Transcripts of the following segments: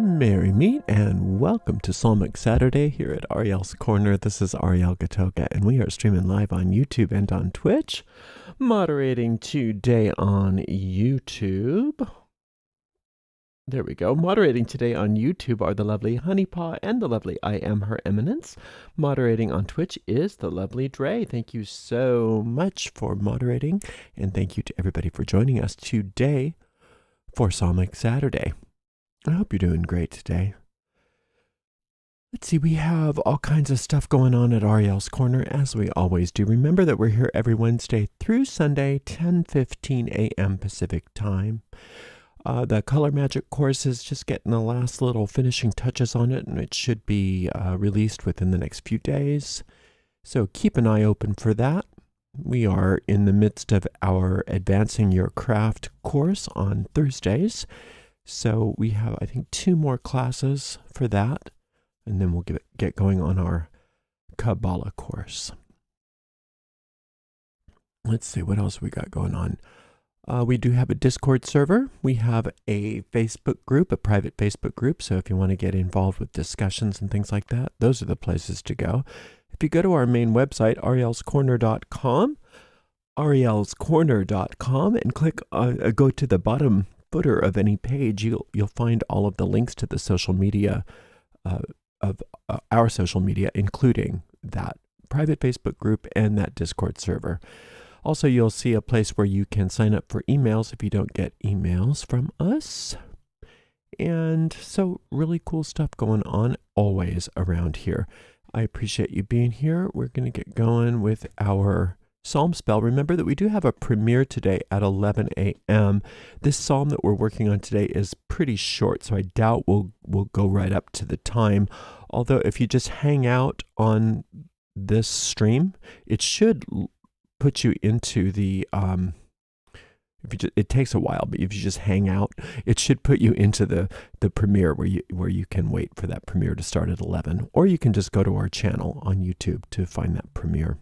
Merry meet and welcome to Psalmic Saturday here at Ariel's Corner. This is Ariel Gatoga and we are streaming live on YouTube and on Twitch. Moderating today on YouTube. There we go. Moderating today on YouTube are the lovely Honeypaw and the lovely I Am Her Eminence. Moderating on Twitch is the lovely Dre. Thank you so much for moderating, and thank you to everybody for joining us today for Psalmic Saturday. I hope you're doing great today. Let's see, we have all kinds of stuff going on at Ariel's Corner, as we always do. Remember that we're here every Wednesday through Sunday, 10:15 a.m. Pacific time. The Color Magic course is just getting the last little finishing touches on it, and it should be released within the next few days. So keep an eye open for that. We are in the midst of our Advancing Your Craft course on Thursdays. So we have, I think, 2 more classes for that, and then we'll get going on our Kabbalah course. Let's see, what else we got going on? We do have a Discord server. We have a Facebook group, a private Facebook group. So if you want to get involved with discussions and things like that, those are the places to go. If you go to our main website, arielscorner.com, arielscorner.com, and click, go to the bottom footer of any page, you'll find all of the links to the social media of our social media, including that private Facebook group and that Discord server. Also, you'll see a place where you can sign up for emails if you don't get emails from us. And so really cool stuff going on always around here. I appreciate you being here. We're going to get going with our Psalm spell. Remember that we do have a premiere today at 11 a.m. This psalm that we're working on today is pretty short, so I doubt we'll go right up to the time. Although if you just hang out on this stream, it should put you into the it takes a while, but if you just hang out, it should put you into the premiere where you can wait for that premiere to start at 11, or you can just go to our channel on YouTube to find that premiere.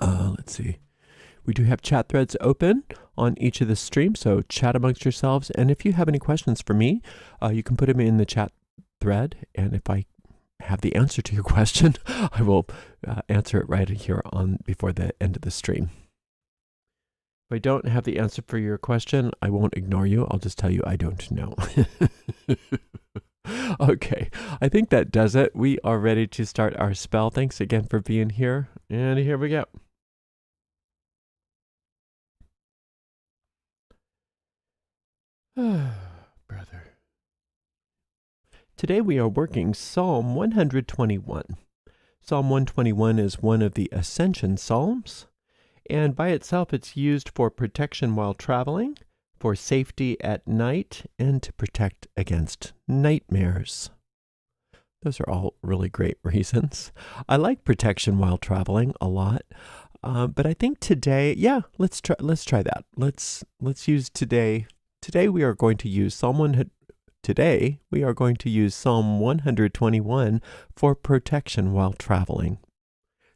Let's see. We do have chat threads open on each of the streams, so chat amongst yourselves. And if you have any questions for me, you can put them in the chat thread. And if I have the answer to your question, I will answer it right here on before the end of the stream. If I don't have the answer for your question, I won't ignore you. I'll just tell you I don't know. Okay, I think that does it. We are ready to start our spell. Thanks again for being here. And here we go. Brother. Today we are working Psalm 121. Psalm 121 is one of the Ascension Psalms, And by itself, it's used for protection while traveling, for safety at night, and to protect against nightmares. Those are all really great reasons. I like protection while traveling a lot, but I think today, let's try that. Let's use today. Today we are going to use Psalm 121 for protection while traveling.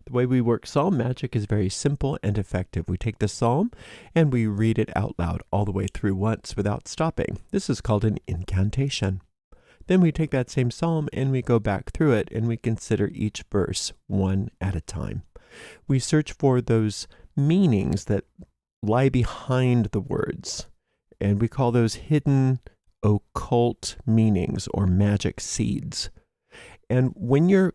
The way we work psalm magic is very simple and effective. We take the psalm and we read it out loud all the way through once without stopping. This is called an incantation. Then we take that same psalm and we go back through it and we consider each verse one at a time. We search for those meanings that lie behind the words, and we call those hidden occult meanings or magic seeds. And when you're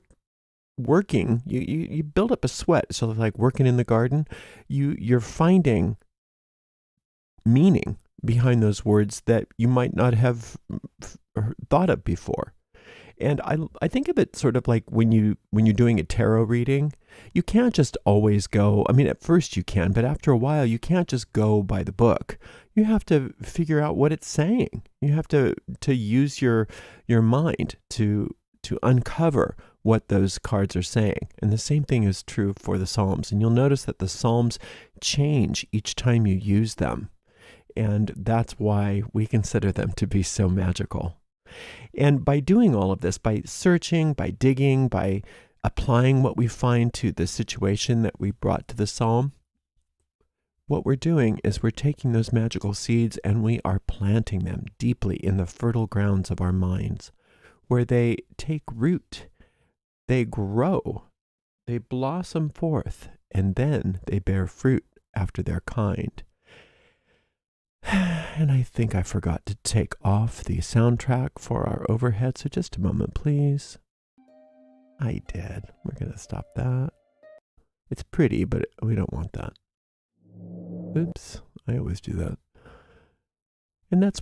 working, you build up a sweat. So like working in the garden, you're finding meaning behind those words that you might not have thought of before. And I think of it sort of like when you're doing a tarot reading, you can't just always go, I mean, at first you can, but after a while you can't just go by the book. You have to figure out what it's saying. You have to use your mind to uncover what those cards are saying. And the same thing is true for the Psalms. And you'll notice that the Psalms change each time you use them. And that's why we consider them to be so magical. And by doing all of this, by searching, by digging, by applying what we find to the situation that we brought to the Psalm, what we're doing is we're taking those magical seeds and we are planting them deeply in the fertile grounds of our minds, where they take root, they grow, they blossom forth, and then they bear fruit after their kind. And I think I forgot to take off the soundtrack for our overhead, so just a moment, please. I did. We're going to stop that. It's pretty, but we don't want that. Oops, I always do that. And that's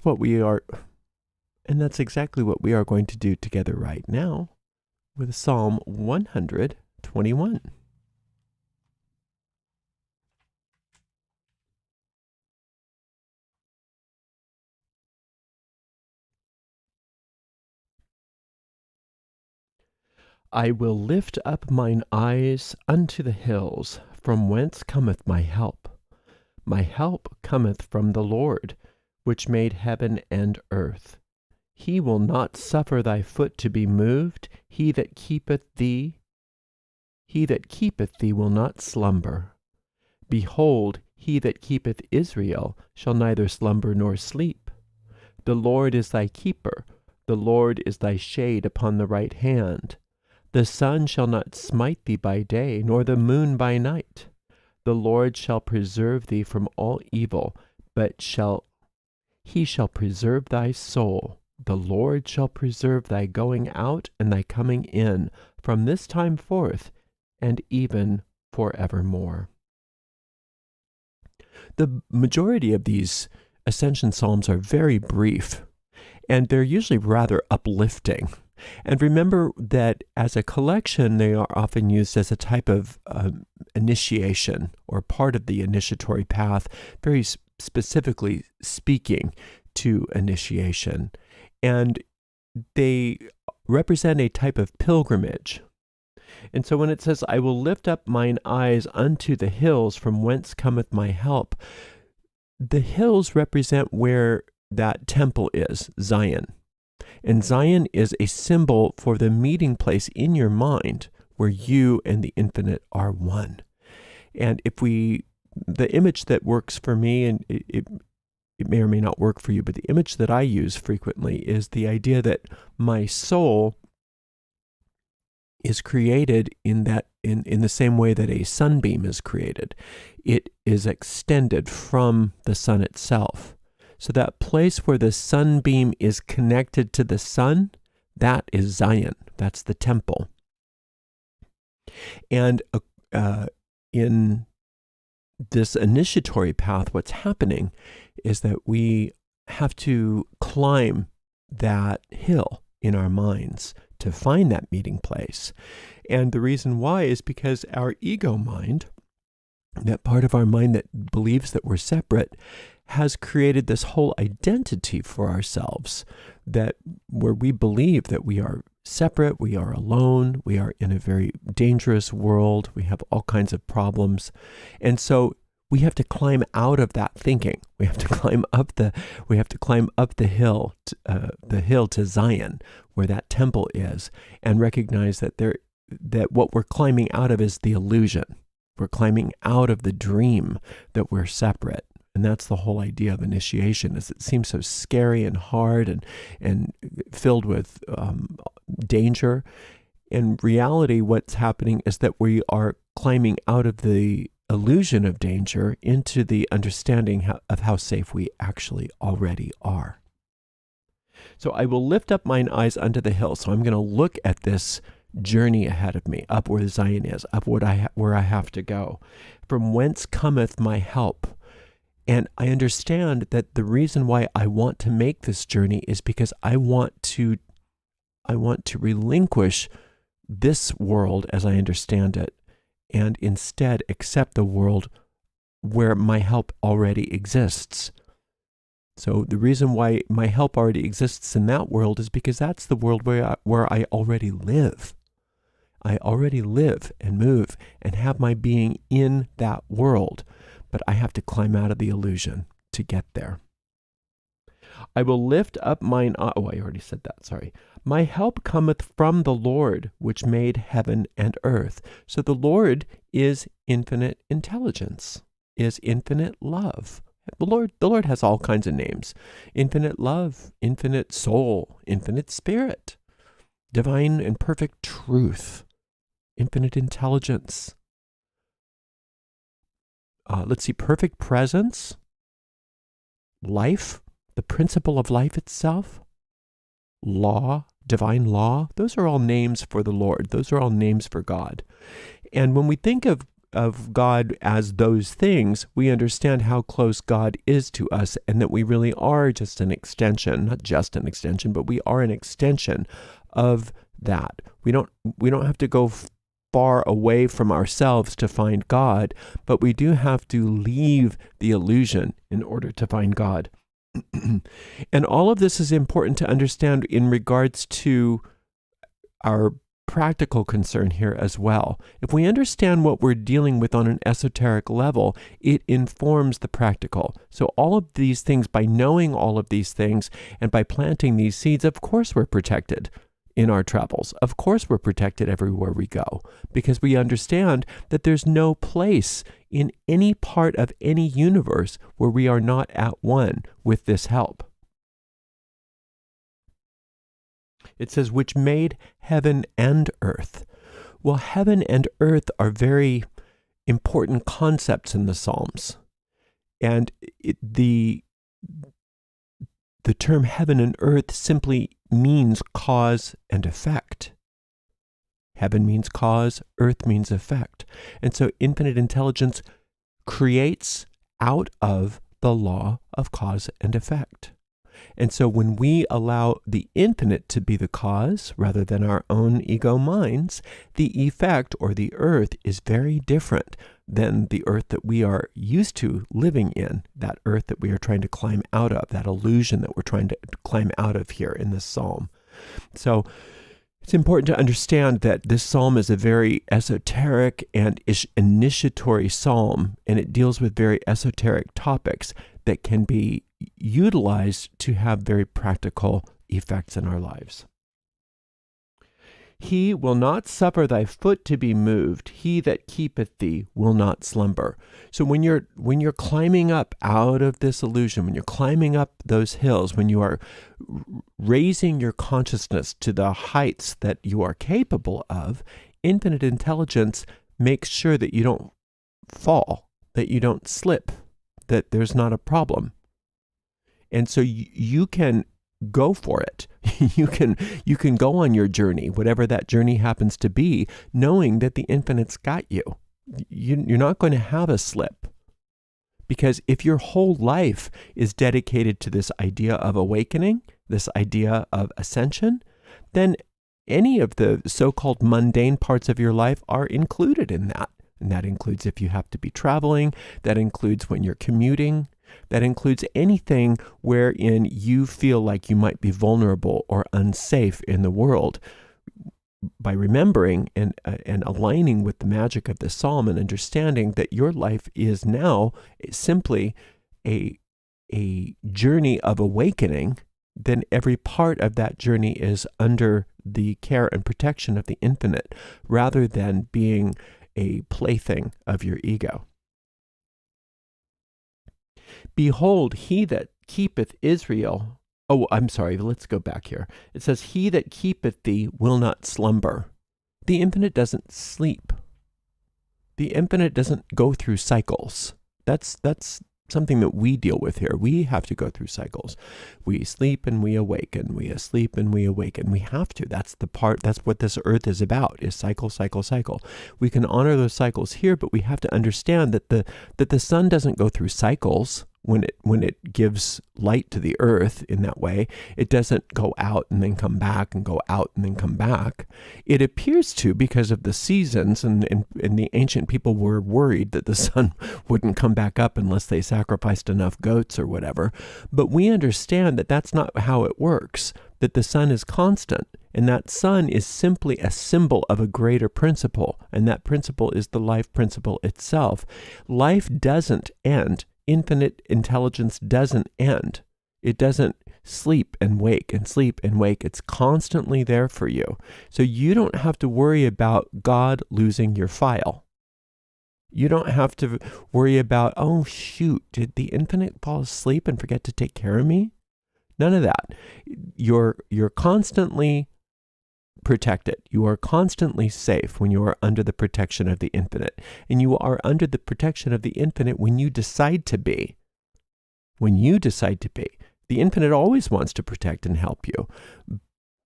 exactly what we are going to do together right now with Psalm 121. I will lift up mine eyes unto the hills, from whence cometh my help. My help cometh from the Lord, which made heaven and earth. He will not suffer thy foot to be moved. He that keepeth thee will not slumber. Behold, he that keepeth Israel shall neither slumber nor sleep. The Lord is thy keeper. The Lord is thy shade upon the right hand. The sun shall not smite thee by day, nor the moon by night. The Lord shall preserve thee from all evil, but he shall preserve thy soul. The Lord shall preserve thy going out and thy coming in from this time forth and even forevermore. The majority of these Ascension Psalms are very brief, and they're usually rather uplifting. And remember that as a collection, they are often used as a type of initiation or part of the initiatory path, very specifically speaking to initiation. And they represent a type of pilgrimage. And so when it says, I will lift up mine eyes unto the hills from whence cometh my help, the hills represent where that temple is, Zion. And Zion is a symbol for the meeting place in your mind where you and the infinite are one. And the image that works for me, and it may or may not work for you, but the image that I use frequently is the idea that my soul is created in the same way that a sunbeam is created. It is extended from the sun itself. So that place where the sunbeam is connected to the sun, that is Zion. That's the temple. And in this initiatory path, what's happening is that we have to climb that hill in our minds to find that meeting place. And the reason why is because our ego mind that part of our mind that believes that we're separate, has created this whole identity for ourselves, that where we believe that we are separate, we are alone, we are in a very dangerous world, we have all kinds of problems. And so we have to climb out of that thinking. We have to climb up the hill, the hill to Zion, where that temple is, and recognize that what we're climbing out of is the illusion. We're climbing out of the dream that we're separate. And that's the whole idea of initiation, is it seems so scary and hard and filled with danger. In reality, what's happening is that we are climbing out of the illusion of danger into the understanding of how safe we actually already are. So I will lift up mine eyes unto the hill. So I'm going to look at this journey ahead of me, up where Zion is, up where I have to go. From whence cometh my help? And I understand that the reason why I want to make this journey is because I want to relinquish this world as I understand it, and instead accept the world where my help already exists. So the reason why my help already exists in that world is because that's the world where I already live. I already live and move and have my being in that world, but I have to climb out of the illusion to get there. I will lift up mine eye. Oh, I already said that, sorry. My help cometh from the Lord, which made heaven and earth. So the Lord is infinite intelligence, is infinite love. The Lord has all kinds of names. Infinite love, infinite soul, infinite spirit, divine and perfect truth, infinite intelligence. Perfect presence, life, the principle of life itself, law, divine law. Those are all names for the Lord. Those are all names for God. And when we think of God as those things, we understand how close God is to us, and that we really are just an extension, not just an extension, but we are an extension of that. We don't have to go far away from ourselves to find God, but we do have to leave the illusion in order to find God. And all of this is important to understand in regards to our practical concern here as well. If we understand what we're dealing with on an esoteric level, it informs the practical. So all of these things, by knowing all of these things and by planting these seeds, of course we're protected in our travels. Of course we're protected everywhere we go, because we understand that there's no place in any part of any universe where we are not at one with this help. It says, which made heaven and earth. Well, heaven and earth are very important concepts in the Psalms. And the term heaven and earth simply means cause and effect. Heaven means cause, earth means effect. And so infinite intelligence creates out of the law of cause and effect. And so when we allow the infinite to be the cause rather than our own ego minds, the effect, or the earth, is very different than the earth that we are used to living in, that earth that we are trying to climb out of, that illusion that we're trying to climb out of here in this psalm. So it's important to understand that this psalm is a very esoteric and initiatory psalm, and it deals with very esoteric topics that can be utilized to have very practical effects in our lives. He will not suffer thy foot to be moved. He that keepeth thee will not slumber. So when you're climbing up out of this illusion, when you're climbing up those hills, when you are raising your consciousness to the heights that you are capable of, infinite intelligence makes sure that you don't fall, that you don't slip, that there's not a problem. And so you can go for it. You can go on your journey, whatever that journey happens to be, knowing that the infinite's got you. You're not going to have a slip. Because if your whole life is dedicated to this idea of awakening, this idea of ascension, then any of the so-called mundane parts of your life are included in that. And that includes if you have to be traveling, that includes when you're commuting, that includes anything wherein you feel like you might be vulnerable or unsafe in the world. By remembering and aligning with the magic of the psalm and understanding that your life is now simply a journey of awakening, then every part of that journey is under the care and protection of the infinite, rather than being a plaything of your ego. Behold, he that keepeth Israel. Oh, I'm sorry, let's go back here. It says, he that keepeth thee will not slumber. The infinite doesn't sleep. The infinite doesn't go through cycles. That's something that we deal with here. We have to go through cycles. We sleep and we awaken. We sleep and we awaken. We have to. That's what this earth is about, is cycle, cycle, cycle. We can honor those cycles here, but we have to understand that the sun doesn't go through cycles. When it gives light to the earth in that way, it doesn't go out and then come back and go out and then come back. It appears to, because of the seasons, and the ancient people were worried that the sun wouldn't come back up unless they sacrificed enough goats or whatever. But we understand that that's not how it works, that the sun is constant, and that sun is simply a symbol of a greater principle, and that principle is the life principle itself. Life doesn't end. Infinite intelligence doesn't end. It doesn't sleep and wake and sleep and wake. It's constantly there for you. So you don't have to worry about God losing your file. You don't have to worry about, oh shoot, did the infinite fall asleep and forget to take care of me? None of that. You're constantly protected. You are constantly safe when you are under the protection of the infinite. And you are under the protection of the infinite when you decide to be. When you decide to be. The infinite always wants to protect and help you,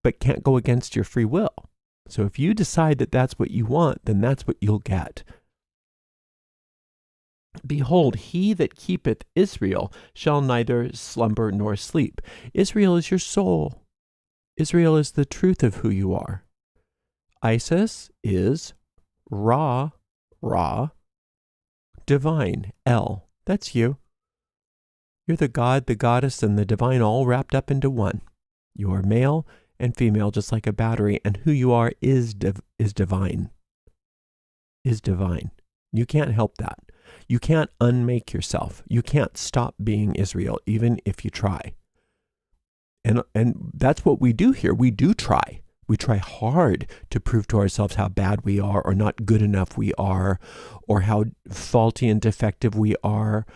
but can't go against your free will. So if you decide that that's what you want, then that's what you'll get. Behold, he that keepeth Israel shall neither slumber nor sleep. Israel is your soul. Israel is the truth of who you are. Isis is Ra, divine, El. That's you. You're the god, the goddess, and the divine all wrapped up into one. You are male and female, just like a battery, and who you are is divine. Is divine. You can't help that. You can't unmake yourself. You can't stop being Israel, even if you try. And that's what we do here. We do try. We try hard to prove to ourselves how bad we are, or not good enough we are, or how faulty and defective we are.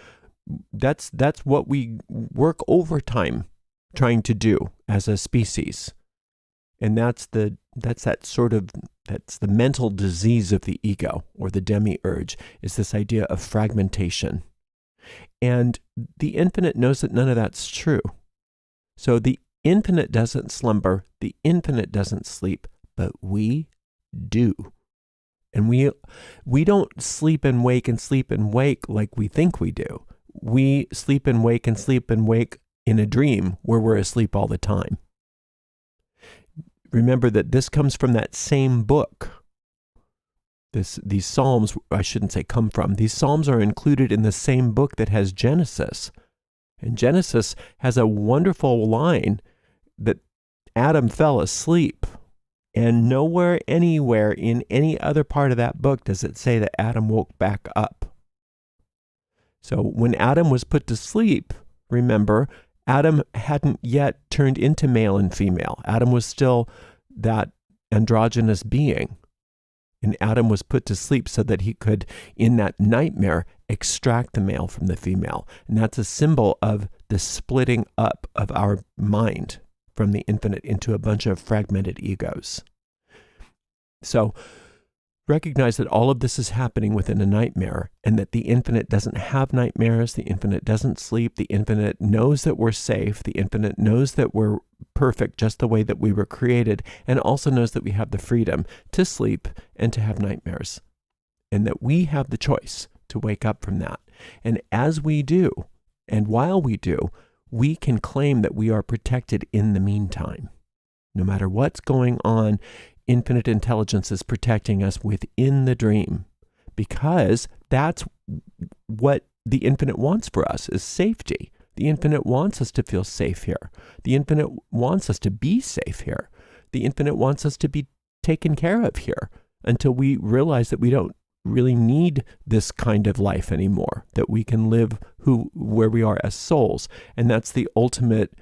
That's what we work overtime trying to do as a species. And that's the mental disease of the ego, or the demiurge, is this idea of fragmentation. And the infinite knows that none of that's true. So the infinite doesn't slumber, the infinite doesn't sleep, but we do. And we don't sleep and wake like we think we do. We sleep and wake in a dream where we're asleep all the time. Remember that this comes from that same book. These Psalms, I shouldn't say come from, these Psalms are included in the same book that has Genesis. And Genesis has a wonderful line that Adam fell asleep. And nowhere, anywhere in any other part of that book does it say that Adam woke back up. So when Adam was put to sleep, remember, Adam hadn't yet turned into male and female. Adam was still that androgynous being. And Adam was put to sleep so that he could, in that nightmare, extract the male from the female. And that's a symbol of the splitting up of our mind from the infinite into a bunch of fragmented egos. So recognize that all of this is happening within a nightmare, and that the infinite doesn't have nightmares, the infinite doesn't sleep, the infinite knows that we're safe, the infinite knows that we're perfect just the way that we were created, and also knows that we have the freedom to sleep and to have nightmares, and that we have the choice to wake up from that. And as we do, and while we do, we can claim that we are protected in the meantime. No matter what's going on, infinite intelligence is protecting us within the dream, because that's what the infinite wants for us, is safety. The infinite wants us to feel safe here. The infinite wants us to be safe here. The infinite wants us to be taken care of here until we realize that we don't really need this kind of life anymore, that we can live where we are as souls. And that's the ultimate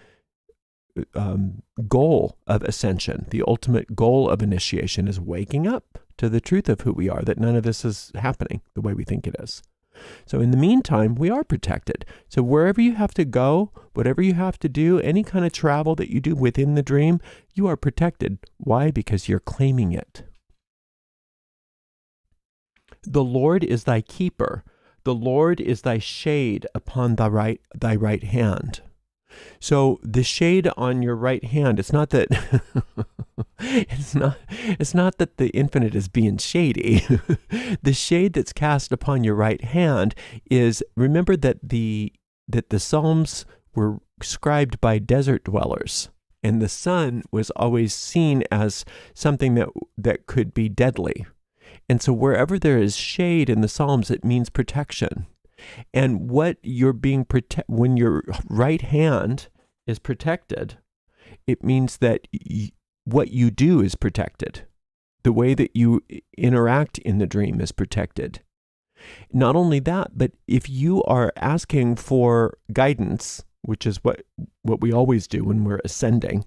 goal of ascension. The ultimate goal of initiation is waking up to the truth of who we are, that none of this is happening the way we think it is. So in the meantime, we are protected. So wherever you have to go, whatever you have to do, any kind of travel that you do within the dream, you are protected. Why? Because you're claiming it. The Lord is thy keeper. The Lord is thy shade upon thy right hand. So the shade on your right hand, it's not that it's not that the infinite is being shady. The shade that's cast upon your right hand is, remember that the Psalms were scribed by desert dwellers, and the sun was always seen as something that could be deadly. And so wherever there is shade in the Psalms, it means protection. And what you're being when your right hand is protected, it means that what you do is protected. The way that you interact in the dream is protected. Not only that, but if you are asking for guidance, which is what we always do when we're ascending,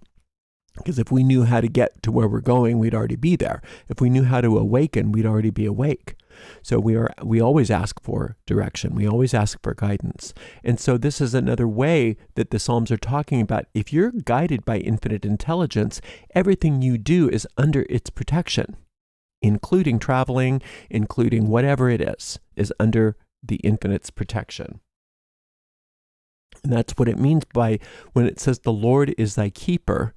because if we knew how to get to where we're going, we'd already be there. If we knew how to awaken, we'd already be awake. So we always ask for direction. We always ask for guidance. And so this is another way that the Psalms are talking about. If you're guided by infinite intelligence, everything you do is under its protection, including traveling, including whatever it is under the infinite's protection. And that's what it means by when it says the Lord is thy keeper,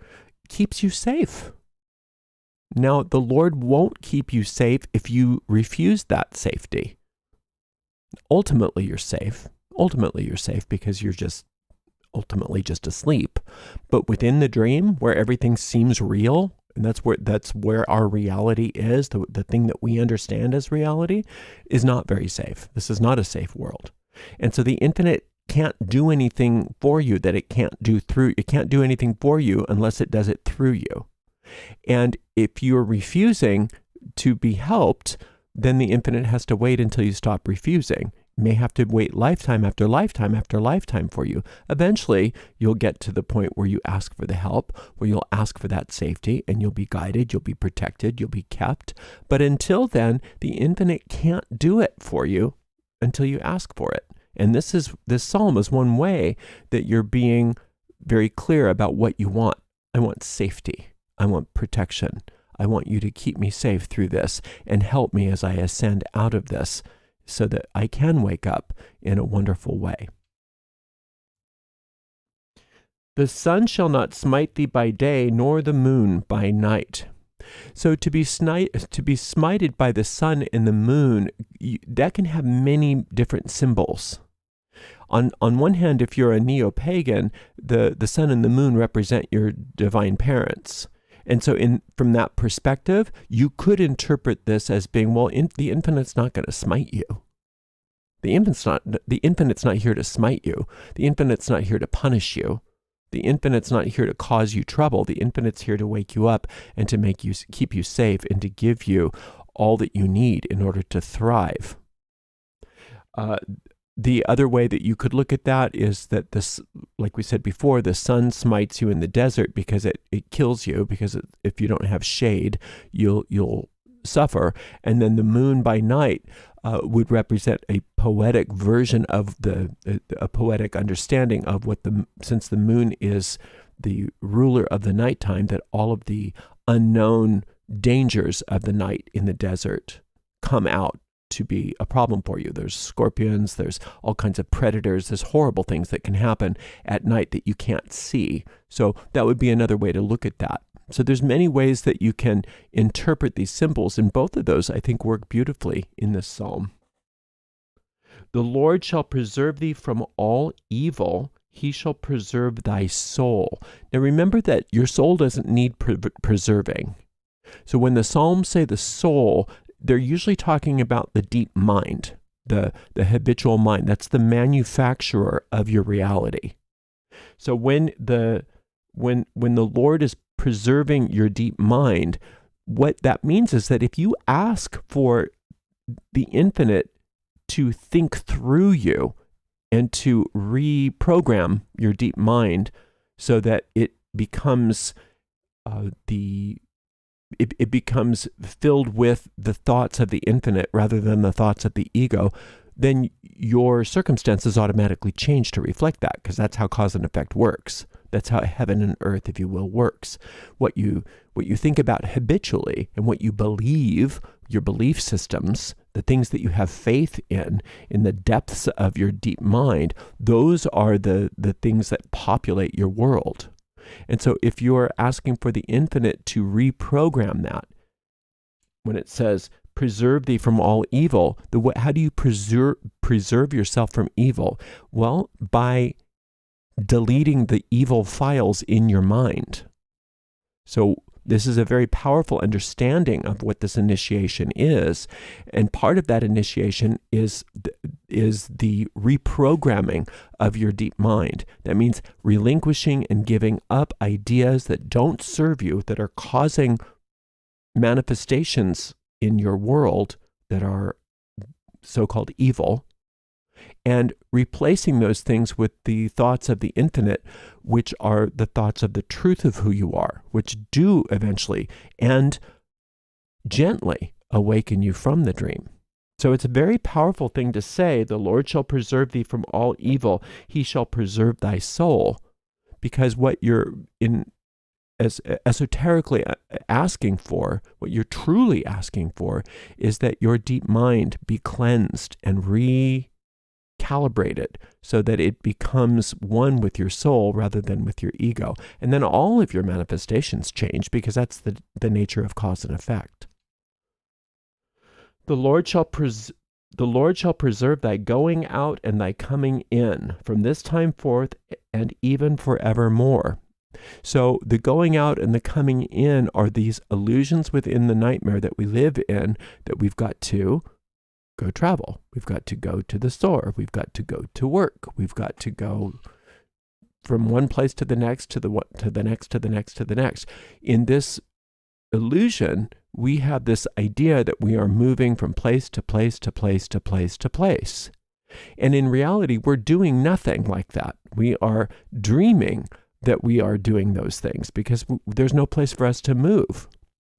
keeps you safe. Now, the Lord won't keep you safe if you refuse that safety. Ultimately, you're safe. Ultimately, you're safe because you're just ultimately just asleep. But within the dream, where everything seems real, and that's where our reality is, the thing that we understand as reality, is not very safe. This is not a safe world. And so the infinite can't do anything for you that it can't do through. It can't do anything for you unless it does it through you. And if you're refusing to be helped, then the infinite has to wait until you stop refusing. It may have to wait lifetime after lifetime after lifetime for you. Eventually, you'll get to the point where you ask for the help, where you'll ask for that safety, and you'll be guided, you'll be protected, you'll be kept. But until then, the infinite can't do it for you until you ask for it. And this psalm is one way that you're being very clear about what you want. I want safety. I want protection. I want you to keep me safe through this and help me as I ascend out of this so that I can wake up in a wonderful way. The sun shall not smite thee by day, nor the moon by night. So to be smited by the sun and the moon, that can have many different symbols. On one hand, if you're a neo-pagan, the sun and the moon represent your divine parents. And so from that perspective, you could interpret this as being, well, the infinite's not going to smite you. The infinite's not here to smite you. The infinite's not here to punish you. The infinite's not here to cause you trouble. The infinite's here to wake you up and to keep you safe and to give you all that you need in order to thrive. The other way that you could look at that is that this, like we said before, the sun smites you in the desert because it kills you, because if you don't have shade, you'll suffer. And then the moon by night would represent a poetic version of a poetic understanding of since the moon is the ruler of the nighttime, that all of the unknown dangers of the night in the desert come out to be a problem for you. There's scorpions, there's all kinds of predators, there's horrible things that can happen at night that you can't see. So that would be another way to look at that. So there's many ways that you can interpret these symbols, and both of those, I think, work beautifully in this psalm. The Lord shall preserve thee from all evil. He shall preserve thy soul. Now remember that your soul doesn't need preserving. So when the Psalms say the soul, they're usually talking about the deep mind, the habitual mind. That's the manufacturer of your reality. So when the Lord is preserving your deep mind, what that means is that if you ask for the infinite to think through you and to reprogram your deep mind so that it becomes it becomes filled with the thoughts of the infinite rather than the thoughts of the ego, then your circumstances automatically change to reflect that, because that's how cause and effect works. That's how heaven and earth, if you will, works. What you think about habitually and what you believe, your belief systems, the things that you have faith in the depths of your deep mind, those are the things that populate your world. And so if you're asking for the infinite to reprogram that, when it says, preserve thee from all evil, how do you preserve yourself from evil? Well, by deleting the evil files in your mind. So this is a very powerful understanding of what this initiation is. And part of that initiation is the reprogramming of your deep mind. That means relinquishing and giving up ideas that don't serve you, that are causing manifestations in your world that are so-called evil, and replacing those things with the thoughts of the infinite, which are the thoughts of the truth of who you are, which do eventually and gently awaken you from the dream. So it's a very powerful thing to say, the Lord shall preserve thee from all evil, he shall preserve thy soul, because what you're as esoterically asking for, what you're truly asking for, is that your deep mind be cleansed and recalibrated so that it becomes one with your soul rather than with your ego. And then all of your manifestations change, because that's the nature of cause and effect. The Lord shall preserve thy going out and thy coming in from this time forth and even forevermore. So the going out and the coming in are these illusions within the nightmare that we live in, that we've got to go travel. We've got to go to the store. We've got to go to work. We've got to go from one place to the next, to the next, to the next, to the next. In this illusion, we have this idea that we are moving from place to place to place to place to place. And in reality, we're doing nothing like that. We are dreaming that we are doing those things, because there's no place for us to move.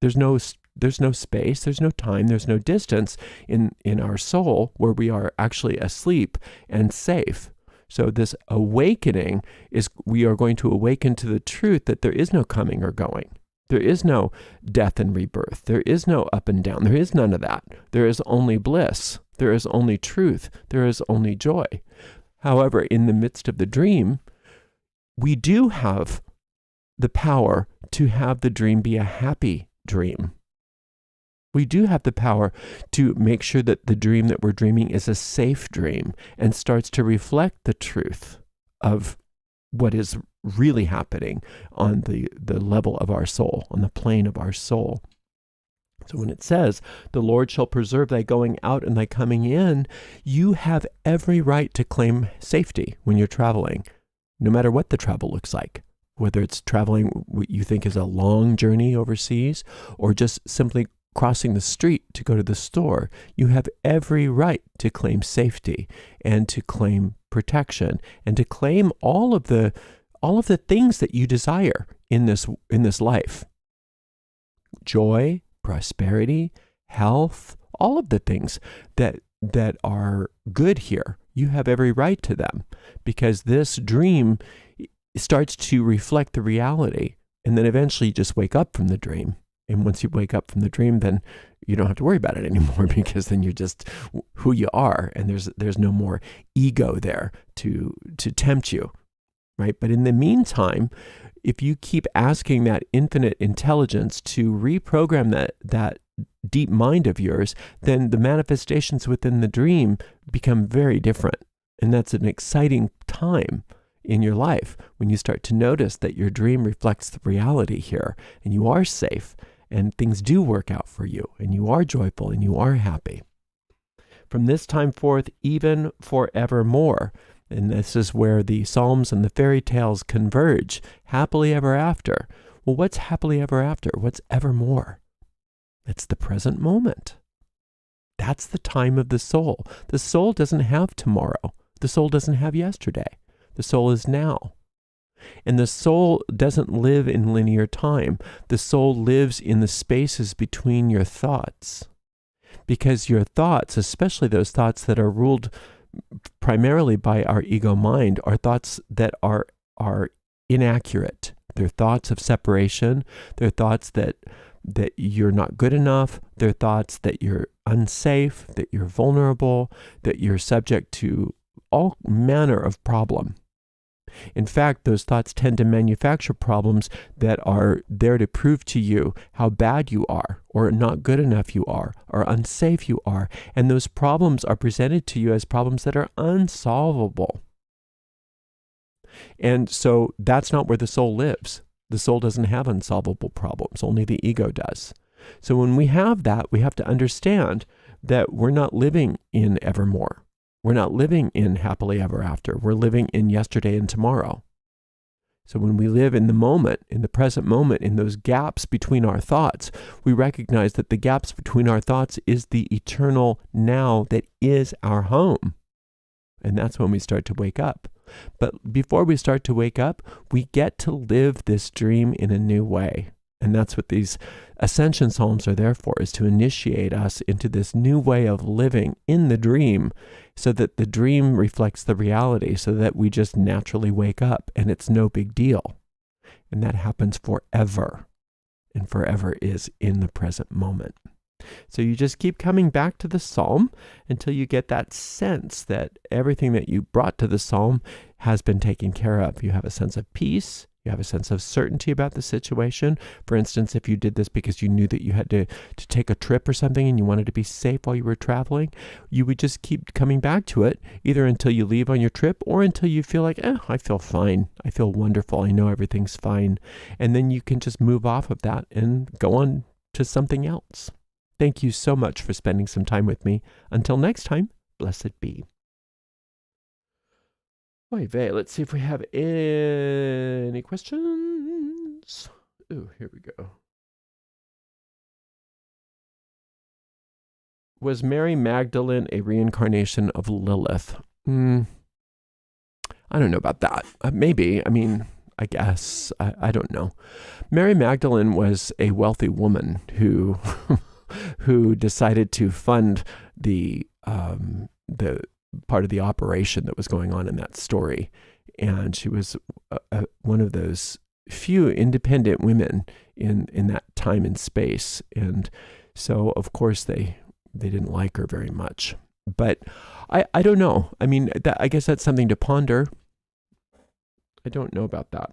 There's no space, there's no time, there's no distance in our soul where we are actually asleep and safe. So this awakening is, we are going to awaken to the truth that there is no coming or going. There is no death and rebirth. There is no up and down. There is none of that. There is only bliss. There is only truth. There is only joy. However, in the midst of the dream, we do have the power to have the dream be a happy dream. We do have the power to make sure that the dream that we're dreaming is a safe dream and starts to reflect the truth of what is really happening on the level of our soul, on the plane of our soul. So when it says, the Lord shall preserve thy going out and thy coming in, you have every right to claim safety when you're traveling, no matter what the travel looks like, whether it's traveling what you think is a long journey overseas or just simply crossing the street to go to the store. You have every right to claim safety and to claim protection and to claim all of the things that you desire in this life. Joy, prosperity, health, all of the things that are good here. You have every right to them, because this dream starts to reflect the reality, and then eventually you just wake up from the dream. And once you wake up from the dream, then you don't have to worry about it anymore, because then you're just who you are, and there's no more ego there to tempt you, right? But in the meantime, if you keep asking that infinite intelligence to reprogram that deep mind of yours, then the manifestations within the dream become very different. And that's an exciting time in your life when you start to notice that your dream reflects the reality here, and you are safe, and things do work out for you, and you are joyful and you are happy. From this time forth, even forevermore. And this is where the Psalms and the fairy tales converge. Happily ever after. Well, what's happily ever after? What's evermore? It's the present moment. That's the time of the soul. The soul doesn't have tomorrow. The soul doesn't have yesterday. The soul is now. And the soul doesn't live in linear time. The soul lives in the spaces between your thoughts. Because your thoughts, especially those thoughts that are ruled primarily by our ego mind, are thoughts that are inaccurate. They're thoughts of separation. They're thoughts that you're not good enough. They're thoughts that you're unsafe, that you're vulnerable, that you're subject to all manner of problem. In fact, those thoughts tend to manufacture problems that are there to prove to you how bad you are, or not good enough you are, or unsafe you are. And those problems are presented to you as problems that are unsolvable. And so that's not where the soul lives. The soul doesn't have unsolvable problems, only the ego does. So when we have that, we have to understand that we're not living in evermore. We're not living in happily ever after. We're living in yesterday and tomorrow. So when we live in the moment, in the present moment, in those gaps between our thoughts, we recognize that the gaps between our thoughts is the eternal now that is our home. And that's when we start to wake up. But before we start to wake up, we get to live this dream in a new way. And that's what these ascension psalms are there for, is to initiate us into this new way of living in the dream, so that the dream reflects the reality, so that we just naturally wake up and it's no big deal. And that happens forever. And forever is in the present moment. So you just keep coming back to the psalm until you get that sense that everything that you brought to the psalm has been taken care of. You have a sense of peace. You have a sense of certainty about the situation. For instance, if you did this because you knew that you had to take a trip or something and you wanted to be safe while you were traveling, you would just keep coming back to it, either until you leave on your trip or until you feel like, I feel fine. I feel wonderful. I know everything's fine. And then you can just move off of that and go on to something else. Thank you so much for spending some time with me. Until next time, blessed be. Oy vey, let's see if we have any questions. Oh, here we go. Was Mary Magdalene a reincarnation of Lilith? I don't know about that. Maybe. I mean, I guess. I don't know. Mary Magdalene was a wealthy woman who decided to fund the part of the operation that was going on in that story. And she was one of those few independent women in that time and space. And so, of course, they didn't like her very much. But I don't know. I mean, I guess that's something to ponder. I don't know about that.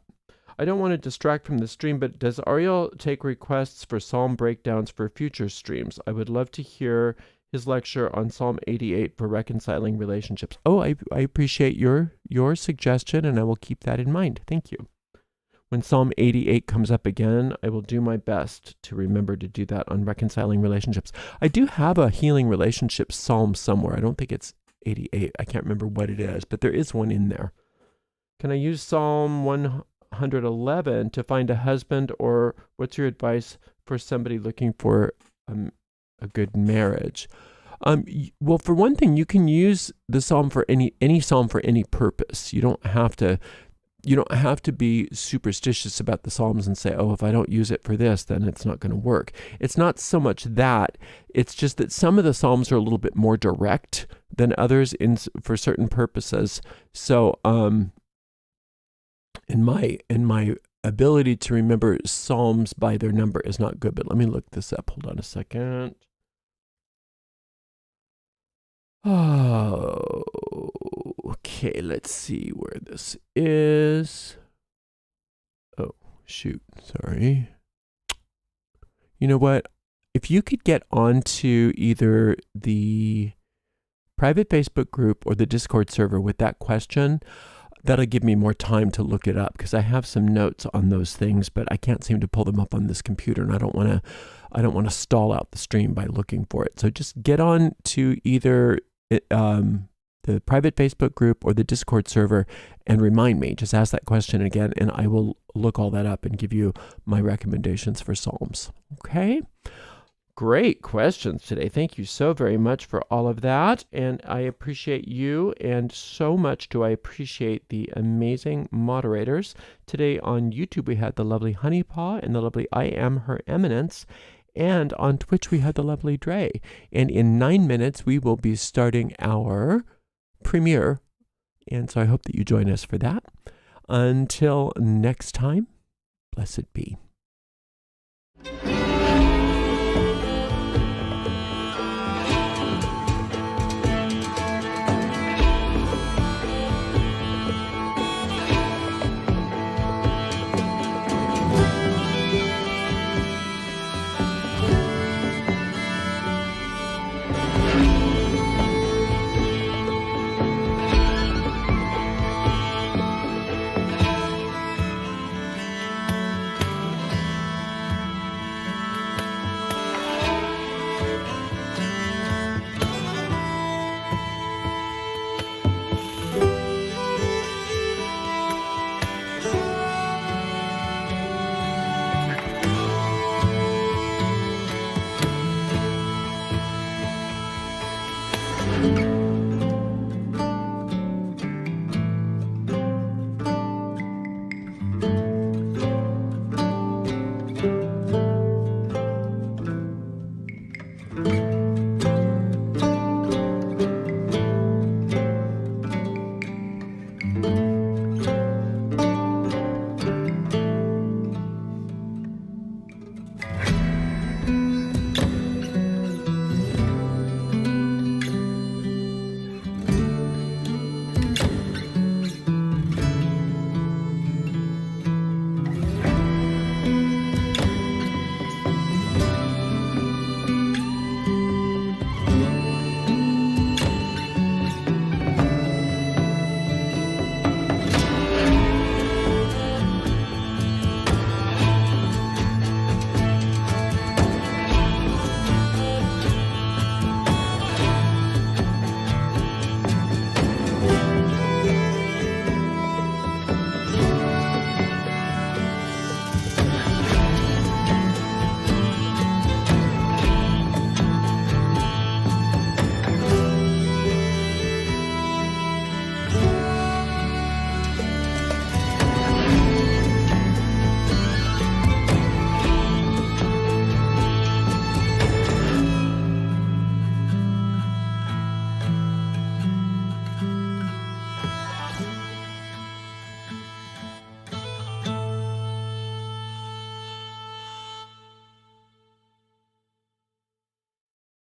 I don't want to distract from the stream, but does Ariel take requests for psalm breakdowns for future streams? I would love to hear his lecture on Psalm 88 for reconciling relationships. Oh, I appreciate your suggestion, and I will keep that in mind. Thank you. When Psalm 88 comes up again, I will do my best to remember to do that on reconciling relationships. I do have a healing relationships psalm somewhere. I don't think it's 88. I can't remember what it is, but there is one in there. Can I use Psalm 111 to find a husband, or what's your advice for somebody looking for a good marriage? Well, for one thing, you can use the psalm for any psalm for any purpose. You don't have to be superstitious about the psalms and say, oh, if I don't use it for this, then it's not going to work. It's not so much that. It's just that some of the psalms are a little bit more direct than others for certain purposes. So, in my ability to remember psalms by their number is not good, but let me look this up. Hold on a second. Oh, okay, let's see where this is. Oh, shoot, sorry. You know what? If you could get onto either the private Facebook group or the Discord server with that question, that'll give me more time to look it up, because I have some notes on those things, but I can't seem to pull them up on this computer, and I don't want to stall out the stream by looking for it. So just get on to either the private Facebook group or the Discord server and remind me. Just ask that question again, and I will look all that up and give you my recommendations for Psalms. Okay? Great questions today. Thank you so very much for all of that. And I appreciate you, and so much do I appreciate the amazing moderators. Today on YouTube, we had the lovely Honeypaw and the lovely I Am Her Eminence. And on Twitch, we had the lovely Dre. And in 9 minutes, we will be starting our premiere. And so I hope that you join us for that. Until next time, blessed be.